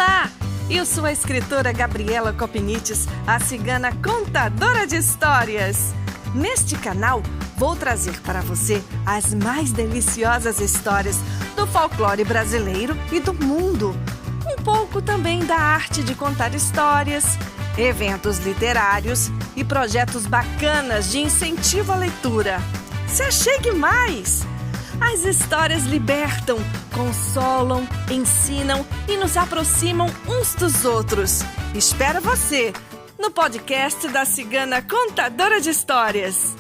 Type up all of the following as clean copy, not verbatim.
Olá! Eu sou a escritora Gabriela Copinites, a cigana contadora de histórias. Neste canal, vou trazer para você as mais deliciosas histórias do folclore brasileiro e do mundo. Um pouco também da arte de contar histórias, eventos literários e projetos bacanas de incentivo à leitura. Se achegue mais! As histórias libertam, consolam, ensinam e nos aproximam uns dos outros. Espero você no podcast da Cigana Contadora de Histórias.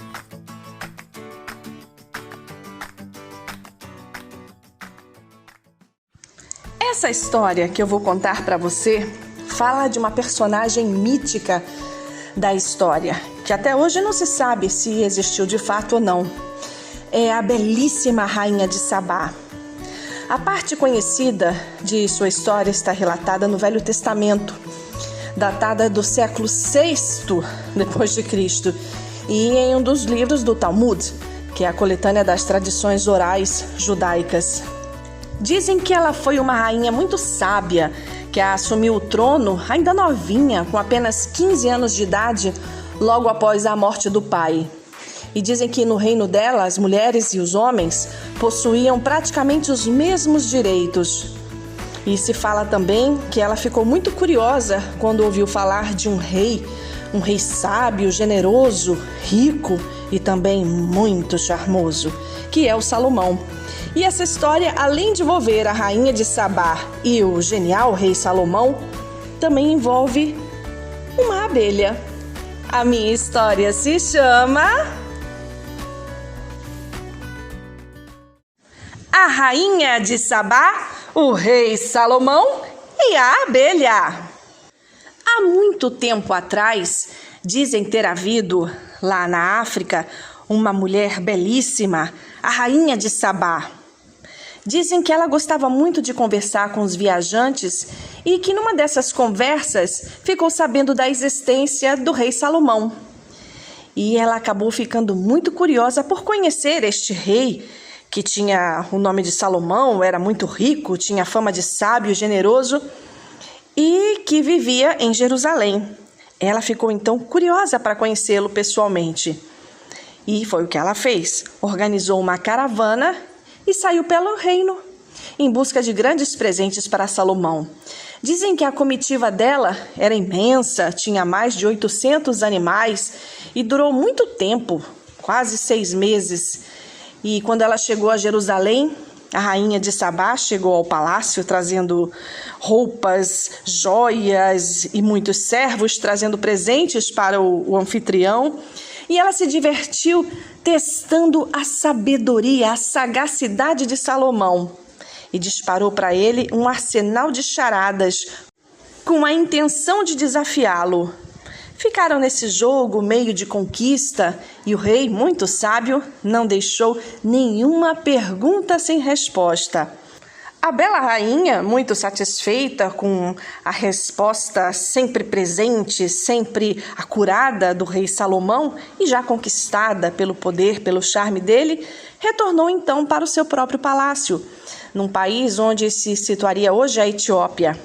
Essa história que eu vou contar para você fala de uma personagem mítica da história, que até hoje não se sabe se existiu de fato ou não. É a belíssima Rainha de Sabá. A parte conhecida de sua história está relatada no Velho Testamento, datada do século VI depois de Cristo, e em um dos livros do Talmud, que é a coletânea das tradições orais judaicas. Dizem que ela foi uma rainha muito sábia, que assumiu o trono ainda novinha, com apenas 15 anos de idade, logo após a morte do pai. E dizem que no reino dela, as mulheres e os homens possuíam praticamente os mesmos direitos. E se fala também que ela ficou muito curiosa quando ouviu falar de um rei sábio, generoso, rico e também muito charmoso, que é o Salomão. E essa história, além de envolver a Rainha de Sabá e o genial rei Salomão, também envolve uma abelha. A minha história se chama A Rainha de Sabá, o Rei Salomão e a Abelha. Há muito tempo atrás, dizem ter havido, lá na África, uma mulher belíssima, a Rainha de Sabá. Dizem que ela gostava muito de conversar com os viajantes e que numa dessas conversas ficou sabendo da existência do Rei Salomão. E ela acabou ficando muito curiosa por conhecer este rei, que tinha o nome de Salomão, era muito rico, tinha fama de sábio e generoso e que vivia em Jerusalém. Ela ficou então curiosa para conhecê-lo pessoalmente. E foi o que ela fez. Organizou uma caravana e saiu pelo reino em busca de grandes presentes para Salomão. Dizem que a comitiva dela era imensa, tinha mais de 800 animais e durou muito tempo, quase 6 meses. E quando ela chegou a Jerusalém, a Rainha de Sabá chegou ao palácio trazendo roupas, joias e muitos servos trazendo presentes para o anfitrião. E ela se divertiu testando a sabedoria, a sagacidade de Salomão. E disparou para ele um arsenal de charadas com a intenção de desafiá-lo. Ficaram nesse jogo meio de conquista e o rei, muito sábio, não deixou nenhuma pergunta sem resposta. A bela rainha, muito satisfeita com a resposta sempre presente, sempre acurada do rei Salomão e já conquistada pelo poder, pelo charme dele, retornou então para o seu próprio palácio, num país onde se situaria hoje a Etiópia.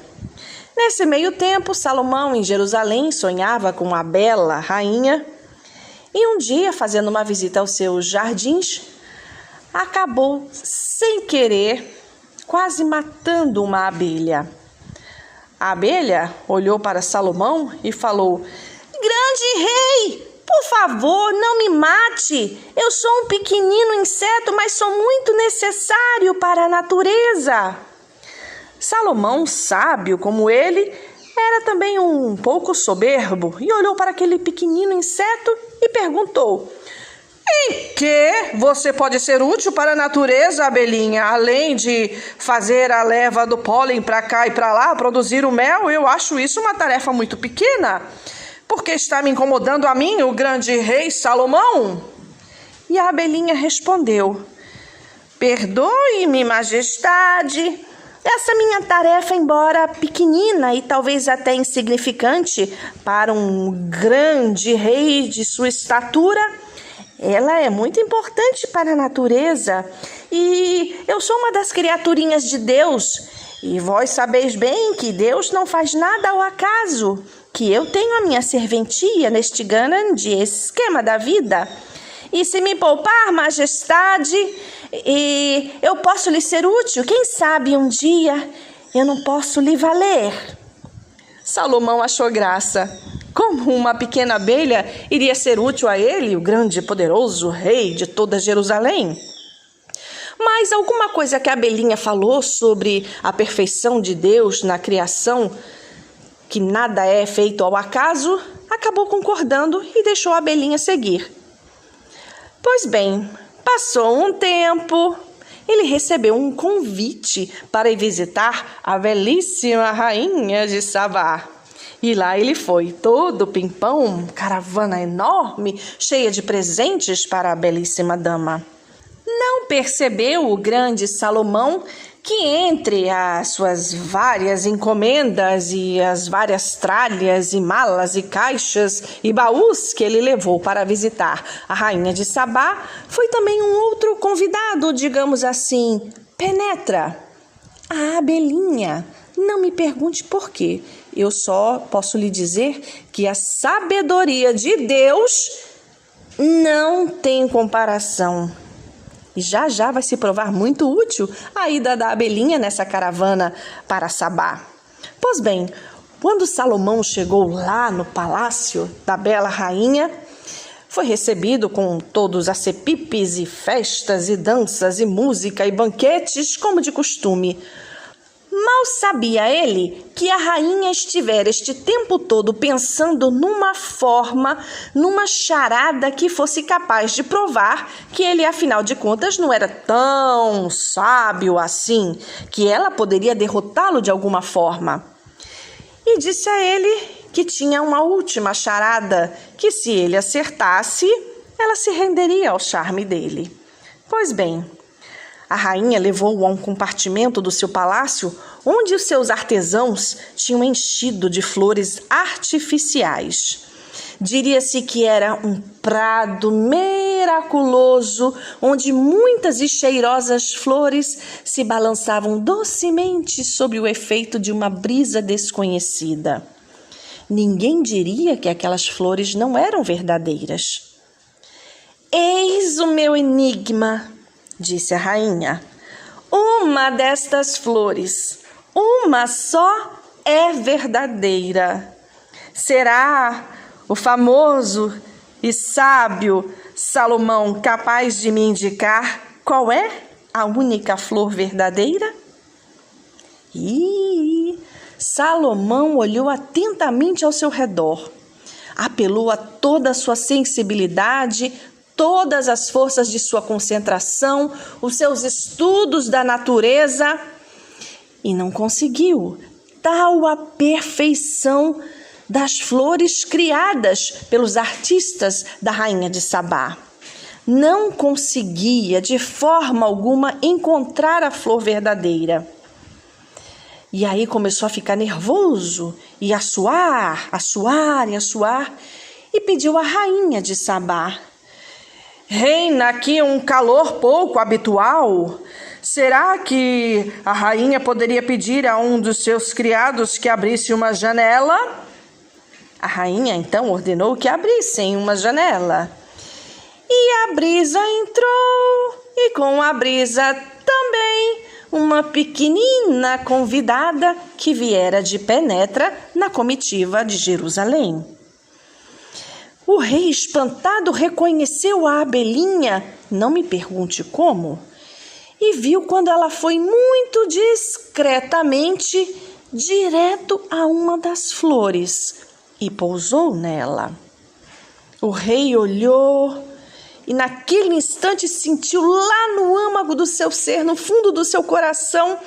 Nesse meio tempo, Salomão, em Jerusalém, sonhava com a bela rainha e um dia, fazendo uma visita aos seus jardins, acabou, sem querer, quase matando uma abelha. A abelha olhou para Salomão e falou: "Grande rei, por favor, não me mate. Eu sou um pequenino inseto, mas sou muito necessário para a natureza." Salomão, sábio como ele, era também um pouco soberbo e olhou para aquele pequenino inseto e perguntou: "Em que você pode ser útil para a natureza, abelhinha? Além de fazer a leva do pólen para cá e para lá, produzir o mel, eu acho isso uma tarefa muito pequena. Por que está me incomodando a mim, o grande rei Salomão?" E a abelhinha respondeu: "Perdoe-me, majestade. Essa minha tarefa, embora pequenina e talvez até insignificante para um grande rei de sua estatura, ela é muito importante para a natureza. E eu sou uma das criaturinhas de Deus E vós sabeis bem que Deus não faz nada ao acaso, que eu tenho a minha serventia neste grande esquema da vida. E se me poupar, majestade, e eu posso lhe ser útil, quem sabe um dia eu não posso lhe valer. Salomão achou graça. Como uma pequena abelha iria ser útil a ele, o grande e poderoso rei de toda Jerusalém? Mas alguma coisa que a abelhinha falou sobre a perfeição de Deus na criação, que nada é feito ao acaso, acabou concordando e deixou a abelhinha seguir. Pois bem, passou um tempo, ele recebeu um convite para ir visitar a belíssima rainha de Sabá. E lá ele foi, todo pimpão, caravana enorme, cheia de presentes para a belíssima dama. Não percebeu o grande Salomão que entre as suas várias encomendas e as várias tralhas e malas e caixas e baús que ele levou para visitar a rainha de Sabá, foi também um outro convidado, digamos assim, Penetra, a abelhinha. Não me pergunte por quê, eu só posso lhe dizer que a sabedoria de Deus não tem comparação. E já já vai se provar muito útil a ida da abelhinha nessa caravana para Sabá. Pois bem, quando Salomão chegou lá no palácio da bela rainha, foi recebido com todos acepipes e festas e danças e música e banquetes, como de costume. Mal sabia ele que a rainha estivera este tempo todo pensando numa forma, numa charada que fosse capaz de provar que ele, afinal de contas, não era tão sábio assim, que ela poderia derrotá-lo de alguma forma. E disse a ele que tinha uma última charada, que se ele acertasse, ela se renderia ao charme dele. Pois bem, a rainha levou-o a um compartimento do seu palácio, onde os seus artesãos tinham enchido de flores artificiais. Diria-se que era um prado miraculoso, onde muitas e cheirosas flores se balançavam docemente sob o efeito de uma brisa desconhecida. Ninguém diria que aquelas flores não eram verdadeiras. Eis o meu enigma, disse a rainha. Uma destas flores, uma só, é verdadeira. Será o famoso e sábio Salomão capaz de me indicar qual é a única flor verdadeira? Salomão olhou atentamente ao seu redor, apelou a toda a sua sensibilidade, todas as forças de sua concentração, os seus estudos da natureza, e não conseguiu tal a perfeição das flores criadas pelos artistas da rainha de Sabá. Não conseguia de forma alguma encontrar a flor verdadeira. E aí começou a ficar nervoso e a suar, e pediu à rainha de Sabá: reina aqui um calor pouco habitual. Será que a rainha poderia pedir a um dos seus criados que abrisse uma janela? A rainha então ordenou que abrissem uma janela. E a brisa entrou, e com a brisa também uma pequenina convidada que viera de Penetra na comitiva de Jerusalém. O rei, espantado, reconheceu a abelhinha, não me pergunte como, e viu quando ela foi muito discretamente direto a uma das flores e pousou nela. O rei olhou e naquele instante sentiu lá no âmago do seu ser, no fundo do seu coração,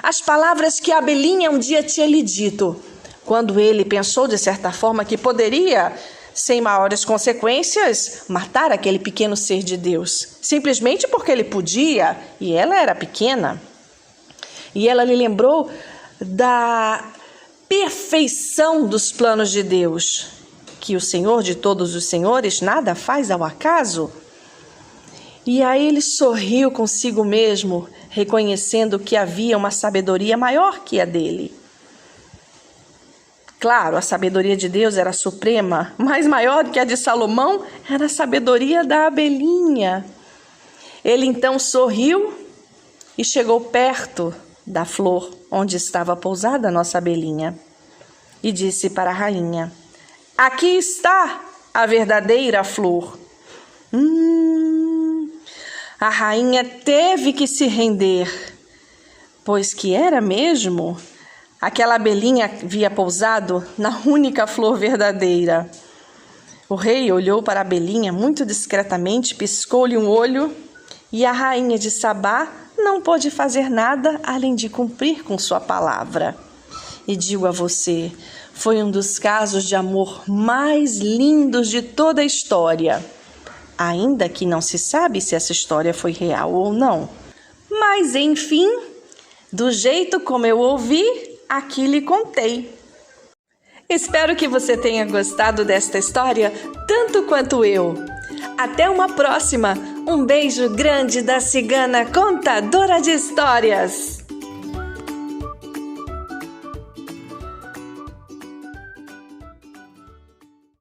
as palavras que a abelhinha um dia tinha lhe dito, quando ele pensou de certa forma que poderia, sem maiores consequências, matar aquele pequeno ser de Deus, simplesmente porque ele podia e ela era pequena. E ela lhe lembrou da perfeição dos planos de Deus, que o Senhor de todos os senhores nada faz ao acaso. E aí ele sorriu consigo mesmo, reconhecendo que havia uma sabedoria maior que a dele. Claro, a sabedoria de Deus era suprema, mas maior do que a de Salomão era a sabedoria da abelhinha. Ele então sorriu e chegou perto da flor onde estava pousada a nossa abelhinha e disse para a rainha: aqui está a verdadeira flor. A rainha teve que se render, pois que era mesmo. Aquela abelhinha havia pousado na única flor verdadeira. O rei olhou para a abelhinha muito discretamente, piscou-lhe um olho, e a rainha de Sabá não pôde fazer nada além de cumprir com sua palavra. E digo a você, foi um dos casos de amor mais lindos de toda a história. Ainda que não se sabe se essa história foi real ou não. Mas, enfim, do jeito como eu ouvi, aqui lhe contei. Espero que você tenha gostado desta história tanto quanto eu. Até uma próxima. Um beijo grande da cigana contadora de histórias.